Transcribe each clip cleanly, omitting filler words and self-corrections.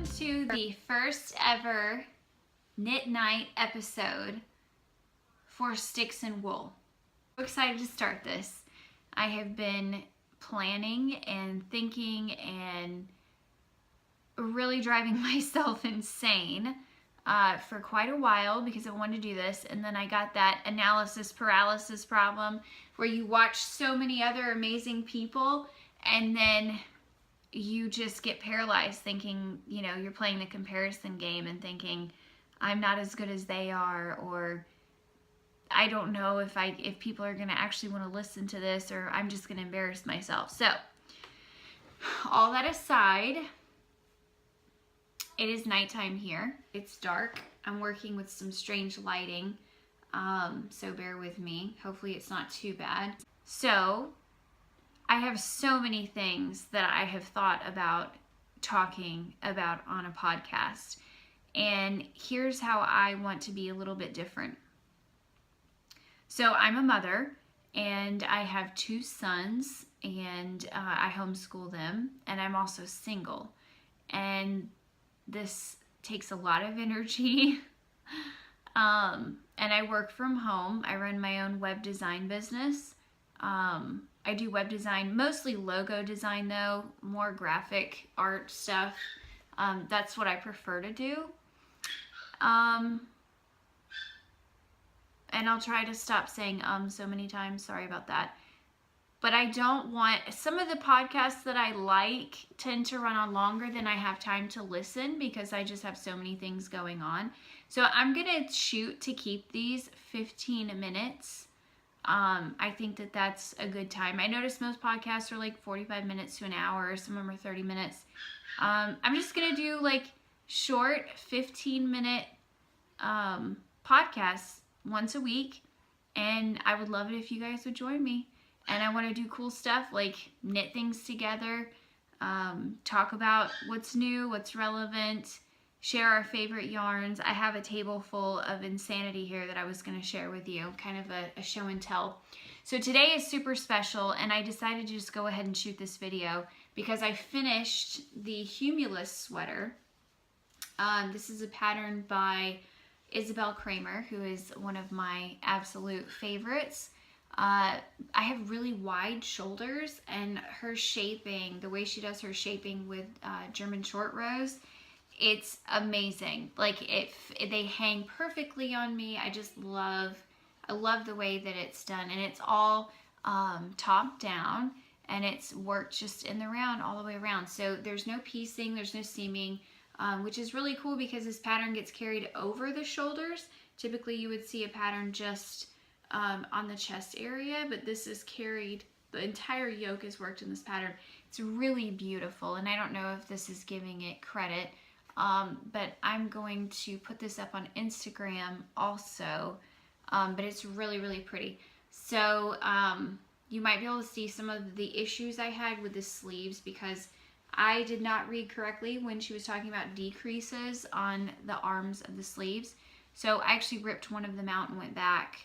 Welcome to the first ever Knit Night episode for Sticks and Wool. I'm excited to start this. I have been planning and thinking and really driving myself insane for quite a while because I wanted to do this, and then I got that analysis paralysis problem where you watch so many other amazing people and then you just get paralyzed thinking, you know, you're playing the comparison game and thinking, I'm not as good as they are, or I don't know if people are going to actually want to listen to this, or I'm just going to embarrass myself. So, all that aside, it is nighttime here. It's dark. I'm working with some strange lighting, so bear with me. Hopefully it's not too bad. So, I have so many things that I have thought about talking about on a podcast, and here's how I want to be a little bit different. So I'm a mother, and I have 2 sons, and I homeschool them, and I'm also single, and this takes a lot of energy, and I work from home. I run my own web design business. I do web design, mostly logo design though, more graphic art stuff. That's what I prefer to do. And I'll try to stop saying so many times, sorry about that. But I don't want, some of the podcasts that I like tend to run on longer than I have time to listen because I just have so many things going on. So I'm gonna shoot to keep these 15 minutes. I think that that's a good time. I notice most podcasts are like 45 minutes to an hour, some of them are 30 minutes. I'm just gonna do like short 15-minute podcasts once a week, and I would love it if you guys would join me. And I want to do cool stuff like knit things together, talk about what's new, what's relevant, share our favorite yarns. I have a table full of insanity here that I was going to share with you, kind of a show and tell. So today is super special, and I decided to just go ahead and shoot this video because I finished the Humulus sweater. This is a pattern by Isabell Kraemer, who is one of my absolute favorites. I have really wide shoulders, and her shaping, the way she does her shaping with German short rows, it's amazing. Like they hang perfectly on me. I love the way that it's done, and it's all top down, and it's worked just in the round all the way around. So there's no piecing, there's no seaming, which is really cool because this pattern gets carried over the shoulders. Typically you would see a pattern just on the chest area, but this is carried, the entire yoke is worked in this pattern. It's really beautiful, and I don't know if this is giving it credit, but I'm going to put this up on Instagram also, but it's really, really pretty. So you might be able to see some of the issues I had with the sleeves because I did not read correctly when she was talking about decreases on the arms of the sleeves. So I actually ripped one of them out and went back.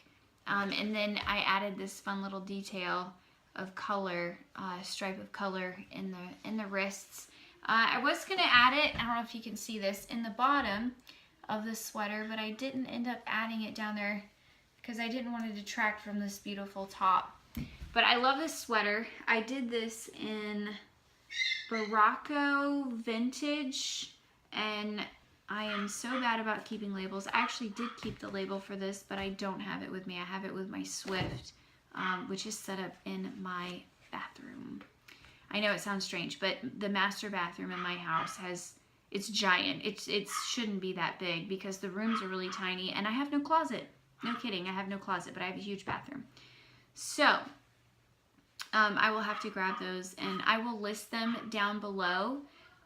And then I added this fun little detail of color, stripe of color in the wrists. I was going to add it, I don't know if you can see this, in the bottom of the sweater, but I didn't end up adding it down there because I didn't want to detract from this beautiful top. But I love this sweater. I did this in Berroco vintage, and I am so bad about keeping labels. I actually did keep the label for this, but I don't have it with me. I have it with my Swift, which is set up in my bathroom. I know it sounds strange, but the master bathroom in my house it's giant. It shouldn't be that big because the rooms are really tiny, and I have no closet. No kidding, I have no closet, but I have a huge bathroom. So, I will have to grab those, and I will list them down below.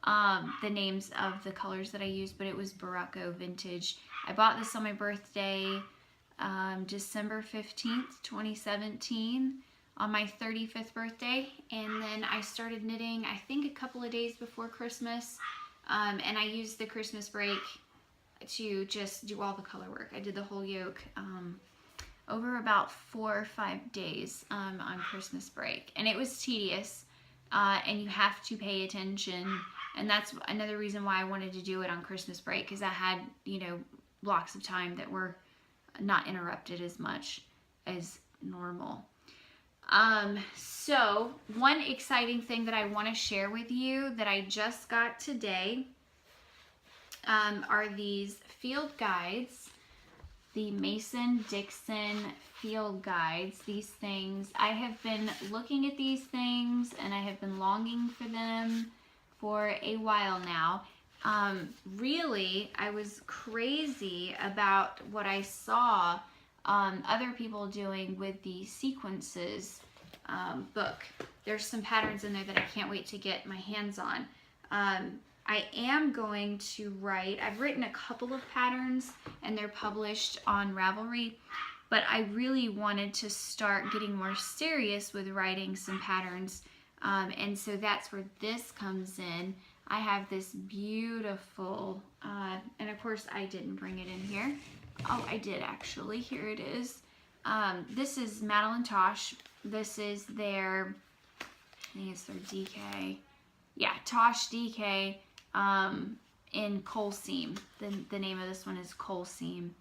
The names of the colors that I used, but it was Berroco vintage. I bought this on my birthday, December 15th, 2017, on my 35th birthday, and then I started knitting, I think a couple of days before Christmas, and I used the Christmas break to just do all the color work. I did the whole yoke over about 4 or 5 days on Christmas break, and it was tedious, and you have to pay attention And that's another reason why I wanted to do it on Christmas break, because I had, you know, blocks of time that were not interrupted as much as normal. So one exciting thing that I want to share with you that I just got today are these field guides, the Mason-Dixon field guides. These things, I have been looking at these things and I have been longing for them for a while now. Really, I was crazy about what I saw other people doing with the sequences book. There's some patterns in there that I can't wait to get my hands on. I am going to write, I've written a couple of patterns and they're published on Ravelry, but I really wanted to start getting more serious with writing some patterns. And so that's where this comes in. I have this beautiful, and of course I didn't bring it in here. Oh, I did actually. Here it is. This is Madeline Tosh. This is their, I think it's their DK. Yeah, Tosh DK in Coal Seam. The name of this one is Coal Seam.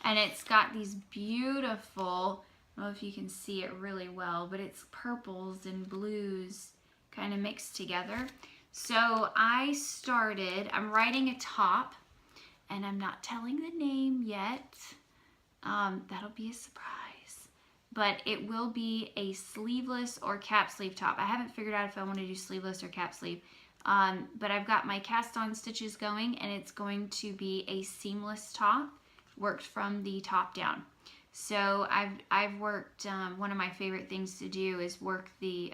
And it's got these beautiful, I don't know if you can see it really well, but it's purples and blues kind of mixed together. So I'm writing a top, and I'm not telling the name yet. That'll be a surprise. But it will be a sleeveless or cap sleeve top. I haven't figured out if I want to do sleeveless or cap sleeve. But I've got my cast on stitches going, and it's going to be a seamless top, worked from the top down. So I've worked, one of my favorite things to do is work the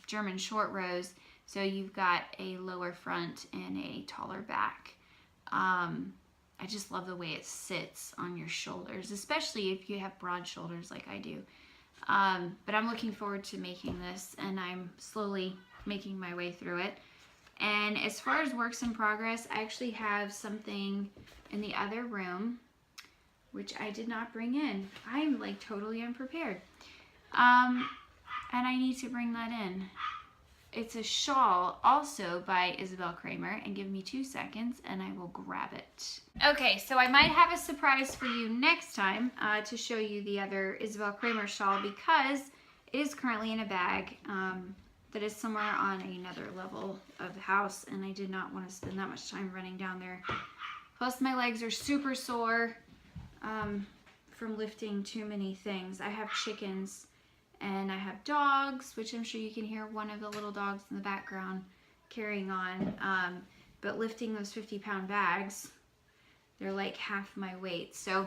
German short rows. So you've got a lower front and a taller back. I just love the way it sits on your shoulders, especially if you have broad shoulders like I do. But I'm looking forward to making this, and I'm slowly making my way through it. And as far as works in progress, I actually have something in the other room, which I did not bring in. I'm like totally unprepared. And I need to bring that in. It's a shawl also by Isabell Kraemer, and give me 2 seconds and I will grab it. Okay, so I might have a surprise for you next time to show you the other Isabell Kraemer shawl, because it is currently in a bag that is somewhere on another level of the house, and I did not want to spend that much time running down there. Plus my legs are super sore from lifting too many things. I have chickens and I have dogs, which I'm sure you can hear one of the little dogs in the background carrying on. But lifting those 50-pound bags, they're like half my weight. So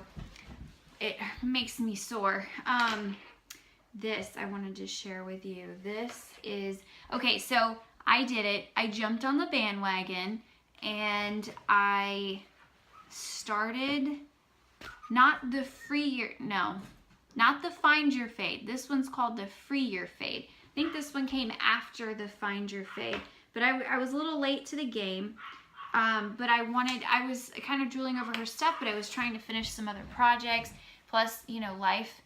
it makes me sore. This I wanted to share with you. This is, okay, so I did it. I jumped on the bandwagon and I started, not the Find Your Fade. This one's called the Free Your Fade. I think this one came after the Find Your Fade, but I was a little late to the game. But I was kind of drooling over her stuff, but I was trying to finish some other projects. Plus, you know, life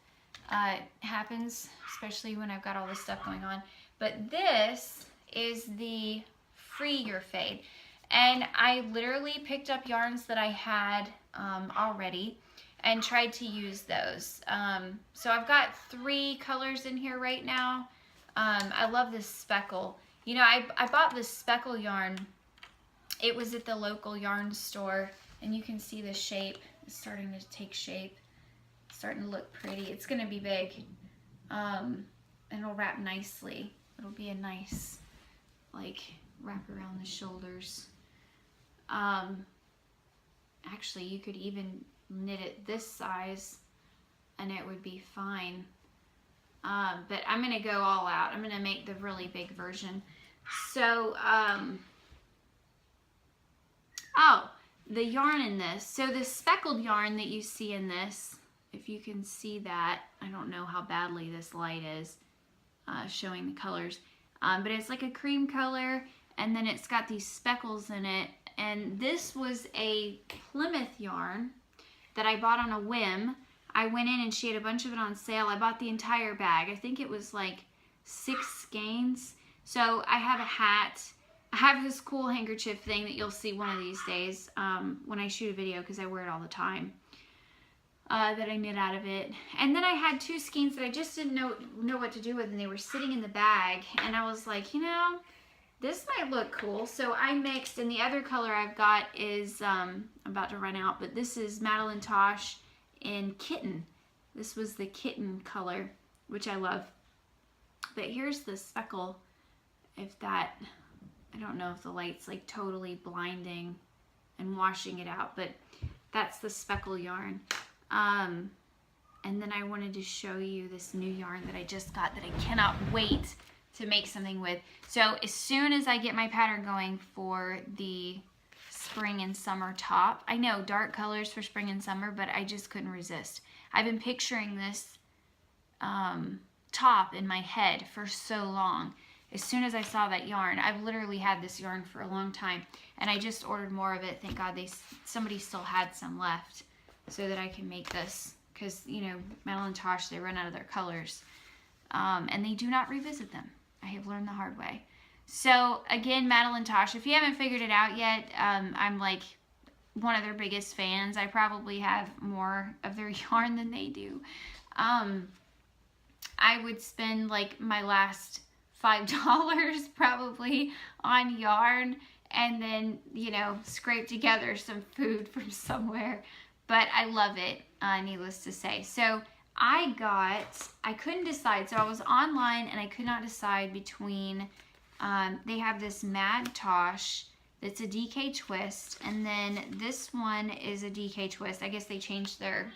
happens, especially when I've got all this stuff going on. But this is the Free Your Fade. And I literally picked up yarns that I had already and tried to use those. So I've got 3 colors in here right now. I love this speckle. You know, I bought this speckle yarn. It was at the local yarn store, and you can see the shape is starting to take shape. It's starting to look pretty. It's going to be big. And it'll wrap nicely. It'll be a nice, like, wrap around the shoulders. Actually, you could even knit it this size and it would be fine. But I'm going to go all out. I'm going to make the really big version. So, oh, the yarn in this. So the speckled yarn that you see in this, if you can see that, I don't know how badly this light is showing the colors, but it's like a cream color, and then it's got these speckles in it. And this was a Plymouth yarn that I bought on a whim. I went in and she had a bunch of it on sale. I bought the entire bag. I think it was like 6 skeins. So I have a hat I have this cool handkerchief thing that you'll see one of these days when I shoot a video, because I wear it all the time, that I knit out of it. And then I had 2 skeins that I just didn't know what to do with, and they were sitting in the bag, and I was like, you know, this might look cool. So I mixed, and the other color I've got is, I'm about to run out, but this is Madeline Tosh in Kitten. This was the Kitten color, which I love. But here's the speckle, if that, I don't know if the light's like totally blinding and washing it out, but that's the speckle yarn. And then I wanted to show you this new yarn that I just got that I cannot wait to make something with. So as soon as I get my pattern going for the spring and summer top, I know dark colors for spring and summer, but I just couldn't resist. I've been picturing this top in my head for so long. As soon as I saw that yarn, I've literally had this yarn for a long time, and I just ordered more of it. Thank God somebody still had some left so that I can make this, because, you know, Madeline Tosh, they run out of their colors, and they do not revisit them. I have learned the hard way. So again, Madeline Tosh, if you haven't figured it out yet, I'm like one of their biggest fans. I probably have more of their yarn than they do. I would spend like my last $5 probably on yarn, and then, you know, scrape together some food from somewhere. But I love it, needless to say. So I couldn't decide. So I was online and I could not decide between, they have this Mad Tosh that's a DK twist, and then this one is a DK twist. I guess they changed their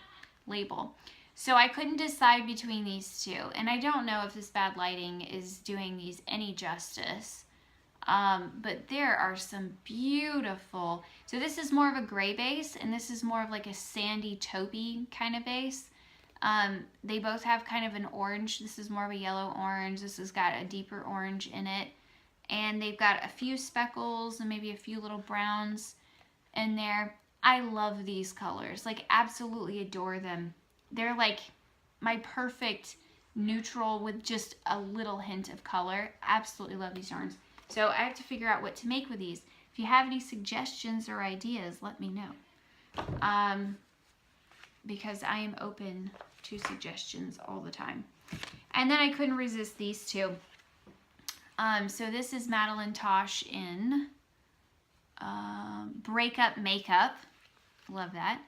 label. So I couldn't decide between these two, and I don't know if this bad lighting is doing these any justice, but there are some beautiful, so this is more of a gray base, and this is more of like a sandy taupey kind of base. They both have kind of an orange. This is more of a yellow orange. This has got a deeper orange in it, and they've got a few speckles and maybe a few little browns in there. I love these colors, like absolutely adore them. They're like my perfect neutral with just a little hint of color. Absolutely love these yarns. So I have to figure out what to make with these. If you have any suggestions or ideas, let me know. Because I am open to suggestions all the time. And then I couldn't resist these two. So this is Madeline Tosh in Breakup Makeup. Love that.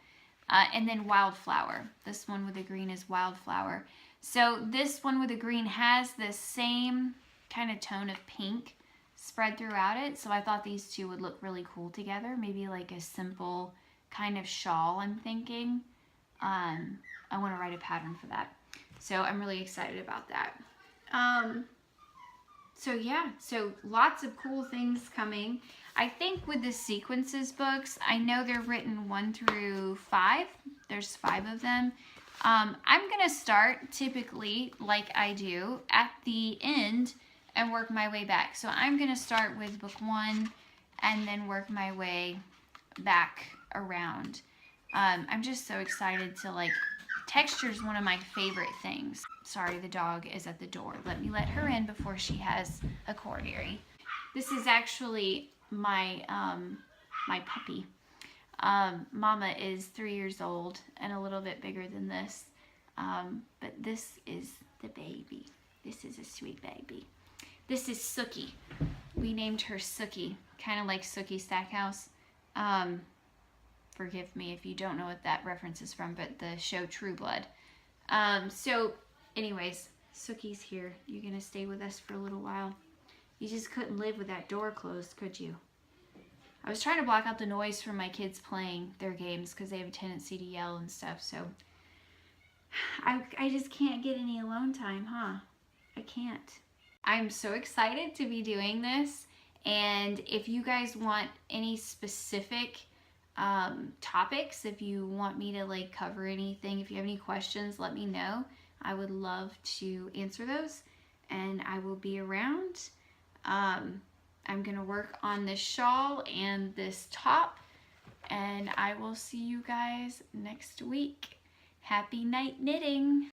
And then Wildflower. This one with the green is Wildflower. So this one with the green has the same kind of tone of pink spread throughout it. So I thought these two would look really cool together. Maybe like a simple kind of shawl, I'm thinking. I want to write a pattern for that. So I'm really excited about that. So yeah, so lots of cool things coming. I think with the sequences books, I know they're written 1 through 5. There's 5 of them. I'm going to start typically, like I do, at the end and work my way back. So I'm going to start with book 1 and then work my way back around. I'm just so excited to, like, texture is one of my favorite things. Sorry, the dog is at the door. Let me let her in before she has a coronary. This is actually my my puppy. Mama is 3 years old and a little bit bigger than this, but this is the baby. This is a sweet baby. This is Sookie. We named her Sookie, kind of like Sookie Stackhouse. Forgive me if you don't know what that reference is from, but the show True Blood. So anyways, Sookie's here. You're gonna stay with us for a little while. You just couldn't live with that door closed, could you? I was trying to block out the noise from my kids playing their games because they have a tendency to yell and stuff, so I just can't get any alone time, huh? I can't. I'm so excited to be doing this, and if you guys want any specific topics, if you want me to like cover anything, if you have any questions, let me know. I would love to answer those, and I will be around. I'm gonna work on this shawl and this top, and I will see you guys next week. Happy night knitting!